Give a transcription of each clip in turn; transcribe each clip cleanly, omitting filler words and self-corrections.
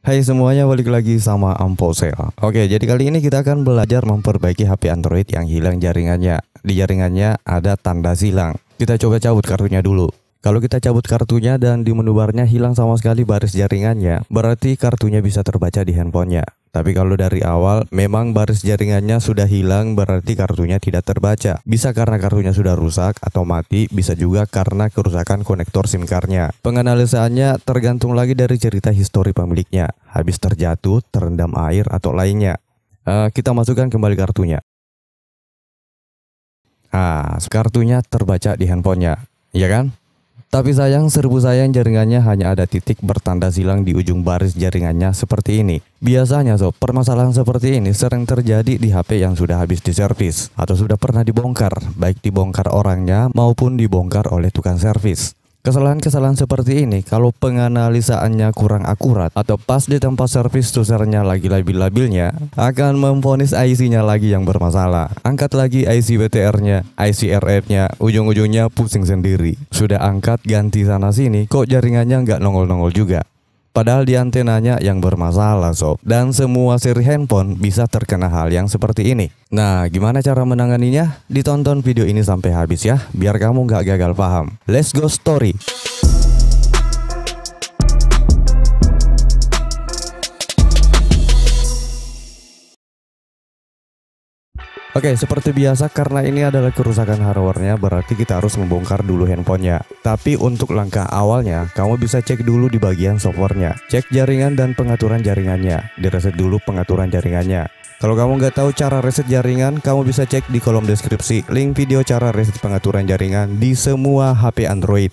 Hai semuanya, balik lagi sama Amponsel. Oke, jadi kali ini kita akan belajar memperbaiki HP Android yang hilang jaringannya. Di jaringannya ada tanda silang. Kita coba cabut kartunya dulu. Kalau kita cabut kartunya dan di menu barnya hilang sama sekali baris jaringannya, berarti kartunya bisa terbaca di handphonenya. Tapi kalau dari awal memang baris jaringannya sudah hilang, berarti kartunya tidak terbaca. Bisa karena kartunya sudah rusak atau mati, bisa juga karena kerusakan konektor SIM card-nya. Penganalisaannya tergantung lagi dari cerita histori pemiliknya, habis terjatuh, terendam air atau lainnya. Kita masukkan kembali kartunya. Kartunya terbaca di handphonenya, ya kan? Tapi sayang, serbu sayang jaringannya hanya ada titik bertanda silang di ujung baris jaringannya seperti ini. Biasanya sob, permasalahan seperti ini sering terjadi di HP yang sudah habis diservis atau sudah pernah dibongkar, baik dibongkar orangnya maupun dibongkar oleh tukang servis. Kesalahan-kesalahan seperti ini kalau penganalisaannya kurang akurat atau pas di tempat servis tusernya lagi labil-labilnya akan memvonis IC-nya lagi yang bermasalah. Angkat lagi IC BTR-nya, IC RF-nya, ujung-ujungnya pusing sendiri. Sudah angkat ganti sana sini kok jaringannya nggak nongol-nongol juga. Padahal di antenanya yang bermasalah sob. Dan semua seri handphone bisa terkena hal yang seperti ini. Nah, gimana cara menanganinya? Ditonton video ini sampai habis ya, biar kamu nggak gagal paham. Let's go story. Oke, seperti biasa karena ini adalah kerusakan hardware-nya, berarti kita harus membongkar dulu handphonenya. Tapi untuk langkah awalnya, kamu bisa cek dulu di bagian software-nya. Cek jaringan dan pengaturan jaringannya. Direset dulu pengaturan jaringannya. Kalau kamu nggak tahu cara reset jaringan, kamu bisa cek di kolom deskripsi. Link video cara reset pengaturan jaringan di semua HP Android.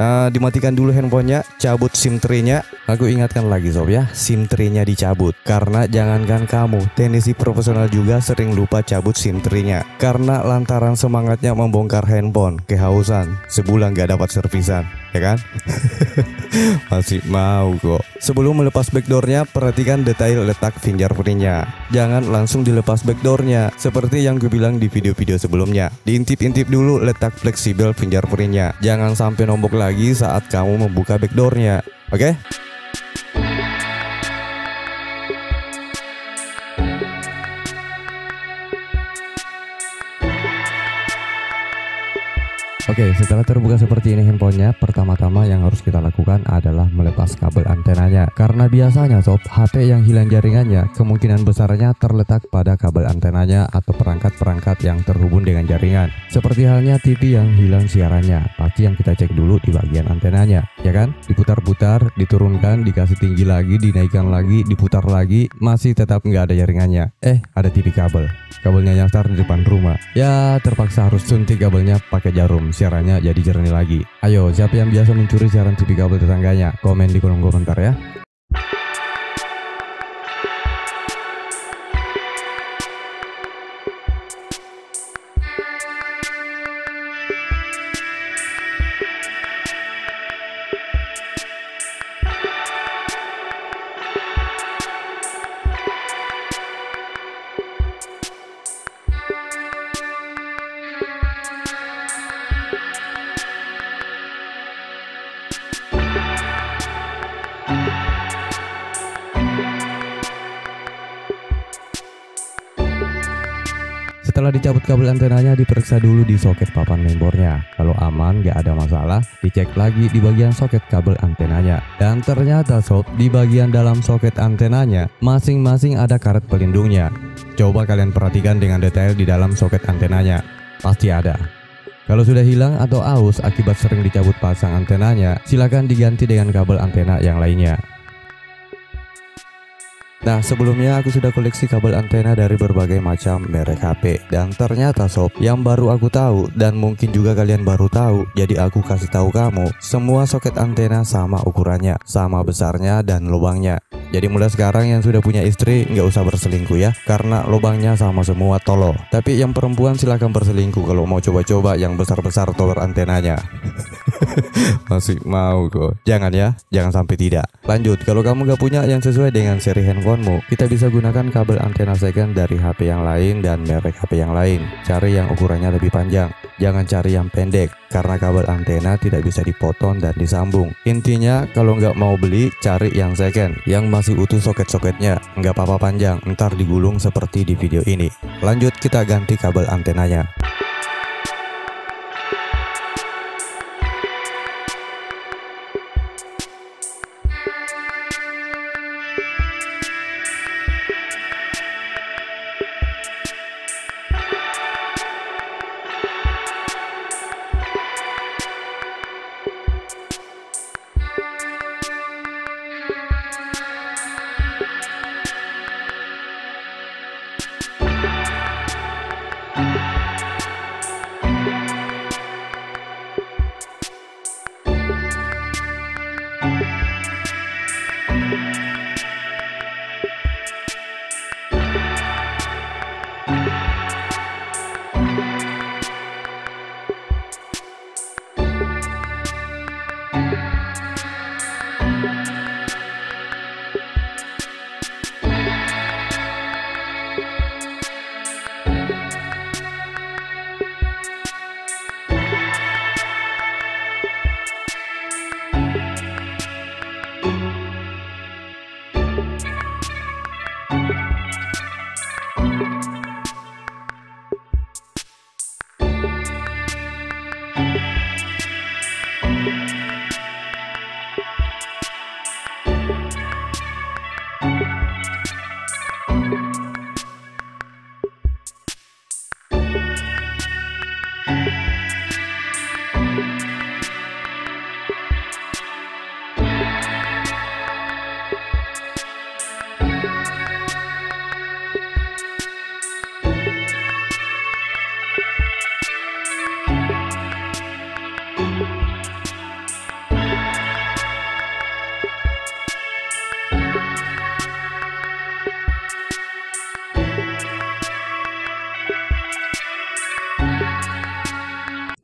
Dimatikan dulu handphonenya, cabut SIM tray-nya. Aku ingatkan lagi sob ya, SIM tray-nya dicabut. Karena jangankan kamu, teknisi profesional juga sering lupa cabut SIM tray-nya. Karena lantaran semangatnya membongkar handphone, kehausan, sebulan gak dapat servisan, ya kan? Masih mau kok. Sebelum melepas backdoor-nya, perhatikan detail letak fingerprint-nya. Jangan langsung dilepas backdoor-nya, seperti yang gue bilang di video-video sebelumnya. Diintip-intip dulu letak fleksibel fingerprint-nya. Jangan sampai nombok lagi saat kamu membuka backdoor-nya. Oke? Oke, setelah terbuka seperti ini handphonenya, pertama-tama yang harus kita lakukan adalah melepas kabel antenanya. Karena biasanya sob, HP yang hilang jaringannya kemungkinan besarnya terletak pada kabel antenanya atau perangkat-perangkat yang terhubung dengan jaringan. Seperti halnya TV yang hilang siarannya, pasti yang kita cek dulu di bagian antenanya, ya kan? Diputar-putar, diturunkan, dikasih tinggi lagi, dinaikkan lagi, diputar lagi, masih tetap nggak ada jaringannya. Ada TV kabel. Kabelnya nyasar di depan rumah. Ya, terpaksa harus suntik kabelnya pakai jarum. Siarannya jadi jernih lagi. Ayo, siapa yang biasa mencuri siaran TV kabel tetangganya? Komen di kolom komentar ya. Setelah dicabut kabel antenanya, diperiksa dulu di soket papan mainboardnya. Kalau aman, gak ada masalah, dicek lagi di bagian soket kabel antenanya. Dan ternyata sob, di bagian dalam soket antenanya masing-masing ada karet pelindungnya. Coba kalian perhatikan dengan detail di dalam soket antenanya. Pasti ada. Kalau sudah hilang atau aus akibat sering dicabut pasang antenanya, silakan diganti dengan kabel antena yang lainnya. Nah, sebelumnya aku sudah koleksi kabel antena dari berbagai macam merek HP. Dan ternyata sob, yang baru aku tahu dan mungkin juga kalian baru tahu, jadi aku kasih tahu kamu, semua soket antena sama ukurannya, sama besarnya dan lubangnya. Jadi mulai sekarang yang sudah punya istri nggak usah berselingkuh ya, karena lubangnya sama semua tolo. Tapi yang perempuan silahkan berselingkuh kalau mau coba-coba yang besar-besar tower antenanya. Masih mau kok. Jangan ya, jangan sampai tidak. Lanjut, kalau kamu nggak punya yang sesuai dengan seri handphonemu, kita bisa gunakan kabel antena second dari HP yang lain dan merek HP yang lain. Cari yang ukurannya lebih panjang, jangan cari yang pendek. karena kabel antena tidak bisa dipotong dan disambung. Intinya kalau nggak mau beli, cari yang second yang masih utuh soket-soketnya, nggak apa-apa panjang, ntar digulung seperti di video ini. Lanjut, kita ganti kabel antenanya.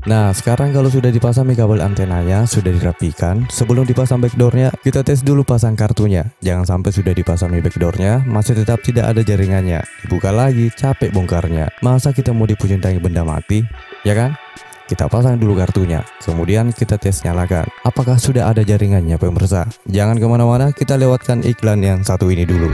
Nah, sekarang kalau sudah dipasang kabel antenanya, sudah dirapikan, sebelum dipasang backdoornya, kita tes dulu pasang kartunya. Jangan sampai sudah dipasang backdoornya, masih tetap tidak ada jaringannya. Dibuka lagi, capek bongkarnya. Masa kita mau dipucintai benda mati? Ya kan? Kita pasang dulu kartunya, kemudian kita tes nyalakan. Apakah sudah ada jaringannya pemirsa? Jangan kemana-mana, kita lewatkan iklan yang satu ini dulu.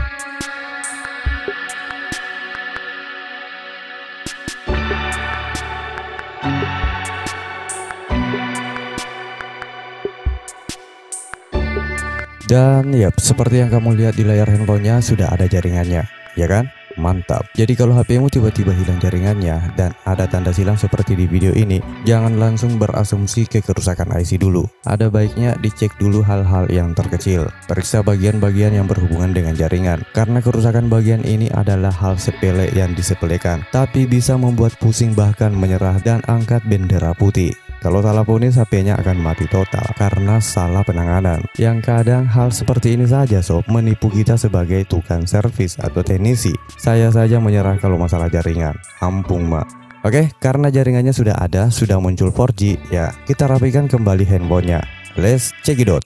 Dan yap, seperti yang kamu lihat di layar handphonenya sudah ada jaringannya, ya kan? Mantap. Jadi kalau HPmu tiba-tiba hilang jaringannya dan ada tanda silang seperti di video ini, jangan langsung berasumsi ke kerusakan IC dulu. Ada baiknya dicek dulu hal-hal yang terkecil. Periksa bagian-bagian yang berhubungan dengan jaringan. Karena kerusakan bagian ini adalah hal sepele yang disepelekan, tapi bisa membuat pusing bahkan menyerah dan angkat bendera putih. Kalau salah ponis, HP-nya akan mati total karena salah penanganan. Yang kadang hal seperti ini saja sob menipu kita sebagai tukang servis atau teknisi. Saya saja menyerah kalau masalah jaringan. Ampun mak. Oke, karena jaringannya sudah ada, sudah muncul 4G, ya kita rapikan kembali handphonenya. Let's check it out.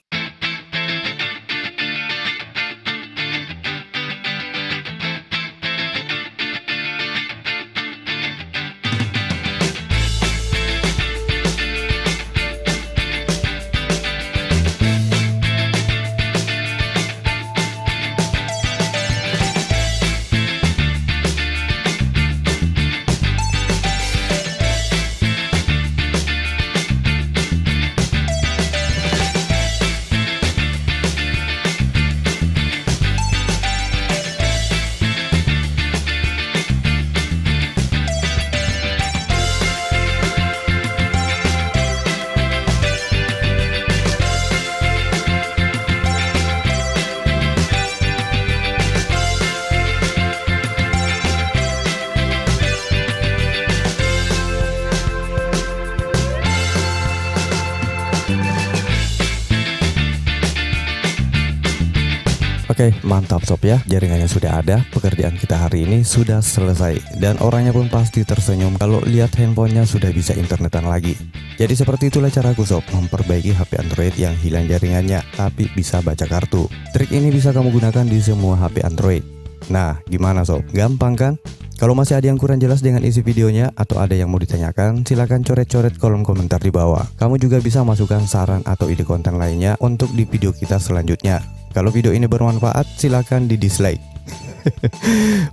Oke, mantap sob ya, jaringannya sudah ada, pekerjaan kita hari ini sudah selesai. Dan orangnya pun pasti tersenyum kalau lihat handphonenya sudah bisa internetan lagi. Jadi seperti itulah caraku sob, memperbaiki HP Android yang hilang jaringannya, tapi bisa baca kartu. Trik ini bisa kamu gunakan di semua HP Android. Nah, gimana sob? Gampang kan? Kalau masih ada yang kurang jelas dengan isi videonya atau ada yang mau ditanyakan, silahkan coret-coret kolom komentar di bawah. Kamu juga bisa masukkan saran atau ide konten lainnya untuk di video kita selanjutnya. Kalau video ini bermanfaat, silahkan di dislike.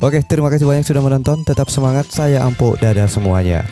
Oke, terima kasih banyak sudah menonton. Tetap semangat, saya Ampo, dadah semuanya.